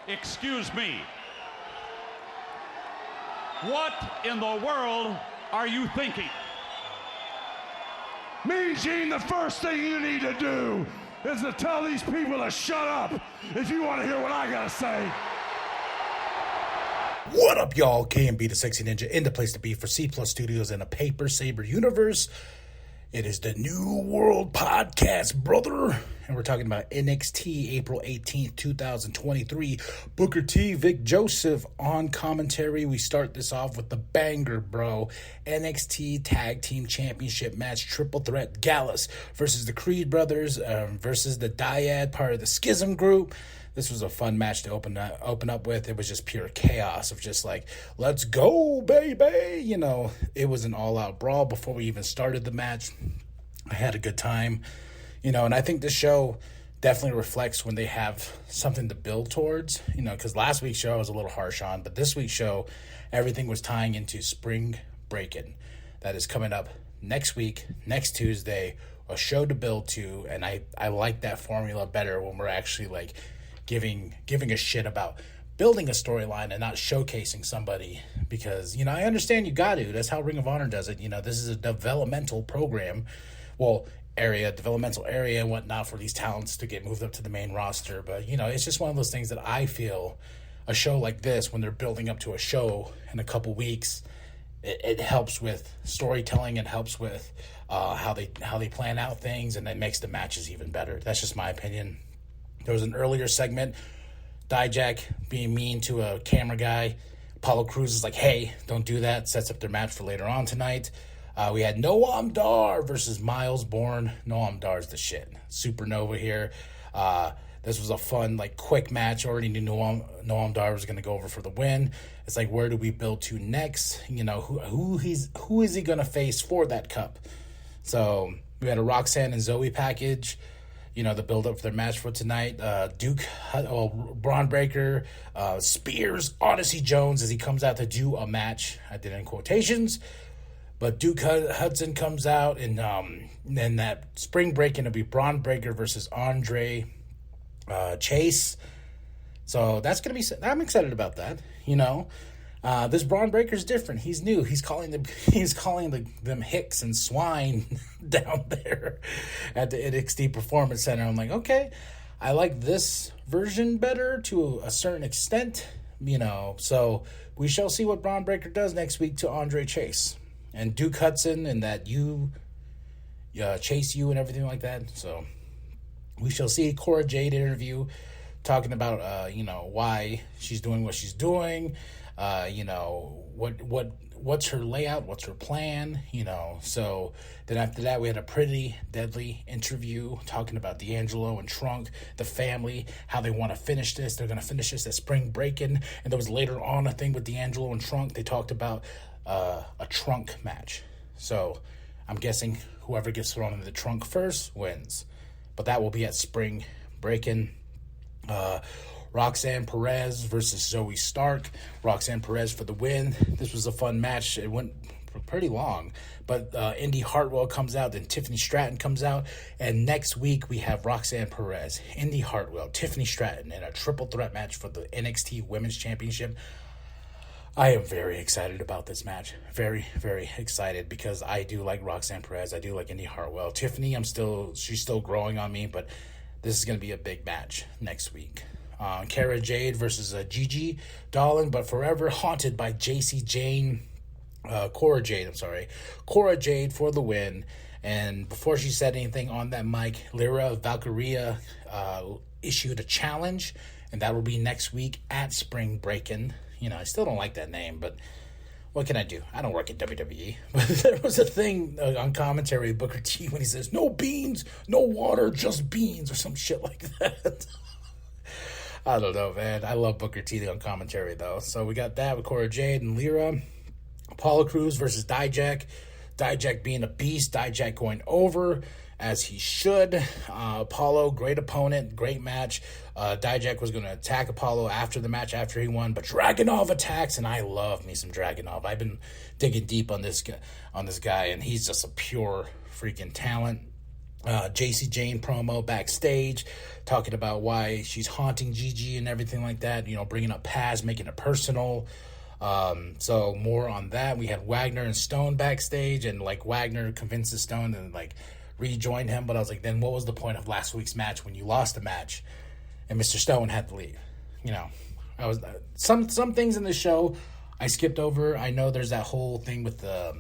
Excuse me. What in the world are you thinking? Mean Gene, the first thing you need to do is to tell these people to shut up if you want to hear what I gotta say. What up, y'all? KMB the Sexy Ninja in the place to be for C Plus Studios and a Paper Saber universe. It is the New World Podcast, brother. And we're talking about NXT, April 18th, 2023. Booker T, Vic Joseph on commentary. We start this off with the banger, bro. NXT Tag Team Championship match, triple threat, Gallus versus the Creed Brothers versus the Dyad, part of the Schism group. This was a fun match to open up with. It was just pure chaos of just like, let's go, baby. You know, it was an all-out brawl before we even started the match. I had a good time, you know, and I think this show definitely reflects when they have something to build towards, you know, because last week's show I was a little harsh on, but this week's show, everything was tying into Spring Breakin'. That is coming up next week, next Tuesday, a show to build to, and I like that formula better when we're actually like giving a shit about building a storyline and not showcasing somebody, because, you know, I understand you got to. That's how Ring of Honor does it. You know, this is a developmental program, developmental area and whatnot for these talents to get moved up to the main roster. But, you know, it's just one of those things that I feel a show like this, when they're building up to a show in a couple weeks, it helps with storytelling. It helps with how they plan out things, and it makes the matches even better. That's just my opinion. There was an earlier segment, Dijak being mean to a camera guy. Apollo Crews is like, hey, don't do that. Sets up their match for later on tonight. We had Noam Dar versus Miles Bourne. Noam Dar's the shit. Supernova here. This was a fun, like, quick match. Already knew Noam Dar was going to go over for the win. It's like, where do we build to next? You know, who is he going to face for that cup? So we had a Roxanne and Zoe package. You know, the build-up for their match for tonight. Braun Breaker, Spears, Odyssey Jones as he comes out to do a match. I did it in quotations. But Duke Hudson comes out, and then that Spring Breakin' will be Braun Breaker versus Andre Chase. So that's going to be... I'm excited about that, you know. This Braun Breaker's different. He's new. He's calling them hicks and swine down there at the NXT Performance Center. I'm like, okay, I like this version better to a certain extent, you know. So we shall see what Braun Breaker does next week to Andre Chase and Duke Hudson and that Chase you and everything like that. So we shall see. Cora Jade interview talking about you know, why she's doing what she's doing. You know, what's her layout, what's her plan, you know. So then after that, we had a pretty deadly interview talking about D'Angelo and Trunk, the family, how they want to finish this. They're going to finish this at Spring Breakin'. And there was later on a thing with D'Angelo and Trunk. They talked about a trunk match. So I'm guessing whoever gets thrown into the trunk first wins. But that will be at Spring Breakin'. Roxanne Perez versus Zoe Stark. Roxanne Perez for the win. This was a fun match. It went pretty long. But Indy Hartwell comes out, then Tiffany Stratton comes out. And next week we have Roxanne Perez, Indy Hartwell, Tiffany Stratton in a triple threat match for the NXT Women's Championship. I am very excited about this match. Very, very excited, because I do like Roxanne Perez. I do like Indy Hartwell. Tiffany, she's still growing on me, but this is going to be a big match next week. Cara Jade versus Gigi Dolan, but forever haunted by Cora Jade for the win. And before she said anything on that mic, Lyra Valkyria issued a challenge, and that will be next week at Spring Breakin'. You know, I still don't like that name, but what can I do? I don't work at WWE. But there was a thing on commentary with Booker T when he says, no beans, no water, just beans, or some shit like that. I don't know, man. I love Booker T on commentary, though. So we got that with Cora Jade and Lyra. Apollo Crews versus Dijak. Dijak being a beast. Dijak going over, as he should. Apollo, great opponent, great match. Dijak was going to attack Apollo after the match, after he won, but Dragunov attacks, and I love me some Dragunov. I've been digging deep on this guy, and he's just a pure freaking talent. JC Jane promo backstage, talking about why she's haunting Gigi and everything like that, bringing up Paz, making it personal. So more on that. We had Wagner and Stone backstage, and Wagner convinces Stone and rejoin him, but I was like, then what was the point of last week's match when you lost the match and Mr. Stone had to leave? I was some things in the show I skipped over. I know there's that whole thing with the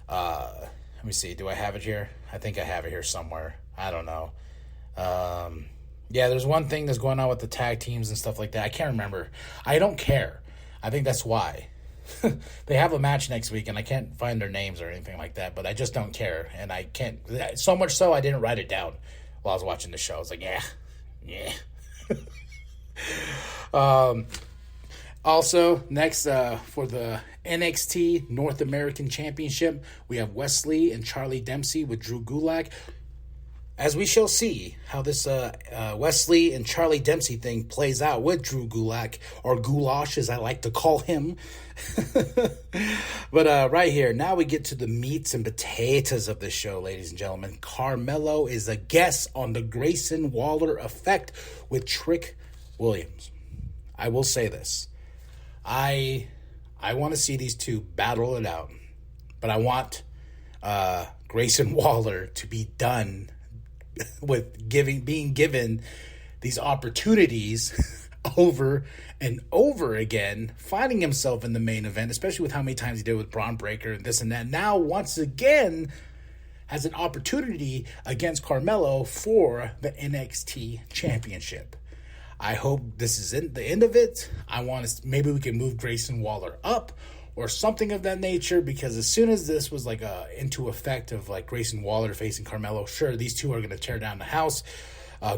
let me see, do I have it here? I think I have it here somewhere. I don't know. Yeah, there's one thing that's going on with the tag teams and stuff like that. I can't remember. I don't care. I think that's why. They have a match next week, and I can't find their names or anything like that, but I just don't care. And I can't, so much so I didn't write it down while I was watching the show. I was like, yeah. Also, next for the NXT North American Championship, we have Wesley and Charlie Dempsey with Drew Gulak. As we shall see how this Wesley and Charlie Dempsey thing plays out with Drew Gulak, or Goulash as I like to call him. But right here, now we get to the meats and potatoes of this show, ladies and gentlemen. Carmelo is a guest on the Grayson Waller effect with Trick Williams. I will say this. I want to see these two battle it out, but I want Grayson Waller to be done with being given these opportunities over and over again, finding himself in the main event, especially with how many times he did with Braun Breaker and this and that. Now, once again, has an opportunity against Carmelo for the NXT Championship. I hope this is the end of it. I want to, maybe we can move Grayson Waller up or something of that nature, because as soon as this was into effect of Grayson Waller facing Carmelo, sure, these two are going to tear down the house.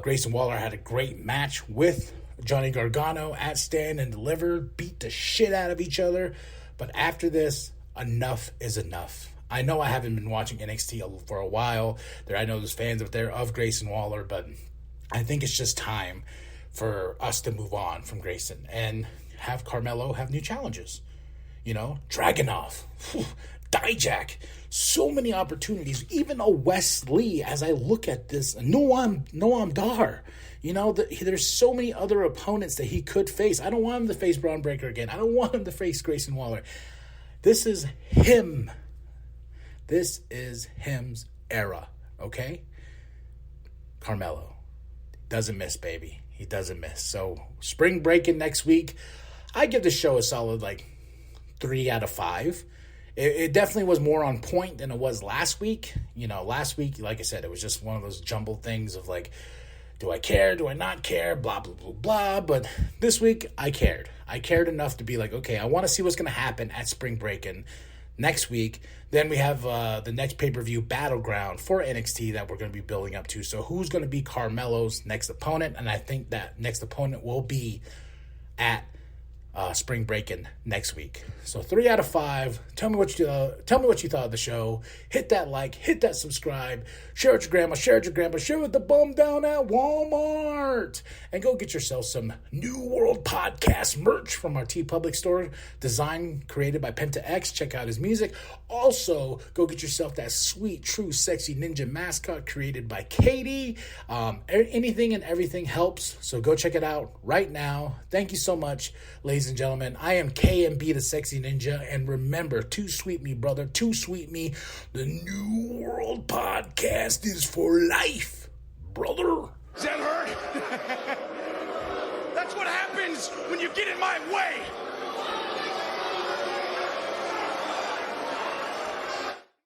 Grayson Waller had a great match with Johnny Gargano at Stand and Deliver, beat the shit out of each other. But after this, enough is enough. I know I haven't been watching NXT for a while. I know there's fans out there of Grayson Waller, but I think it's just time for us to move on from Grayson and have Carmelo have new challenges. Dragunov, Dijak, so many opportunities. Even a Wesley, as I look at this, Noam Dar. There's so mmany other opponents that he could face. I don't want him to face Braun Breaker again. I don't want him to face Grayson Waller. This is him. This is him's era, okay? Carmelo doesn't miss, baby. He doesn't miss. So, spring breaking next week, I give the show a solid 3 out of 5. It definitely was more on point than it was last week. Last week, like I said, it was just one of those jumbled things of do I care? Do I not care? Blah, blah, blah, blah. But this week, I cared. I cared enough to be okay, I want to see what's going to happen at spring breaking next week. Then we have the next pay-per-view Battleground for NXT that we're going to be building up to. So who's going to be Carmelo's next opponent? And I think that next opponent will be at spring breaking next week. So 3 out of 5. Tell me what you thought of the show. Hit that like, hit that subscribe, share it with your grandma, share it with your grandpa, share it with the bum down at Walmart, and go get yourself some New World Podcast merch from our TeePublic store, designed, created by Penta X. Check out his music. Also, go get yourself that sweet, true, sexy ninja mascot created by Katie. Anything and everything helps, so go check it out right now. Thank you so much, ladies and gentlemen. I am KMB the Sexy Ninja, and remember, too sweet me, brother, too sweet me. The New World Podcast is for life, brother. Does that hurt? That's what happens when you get in my way.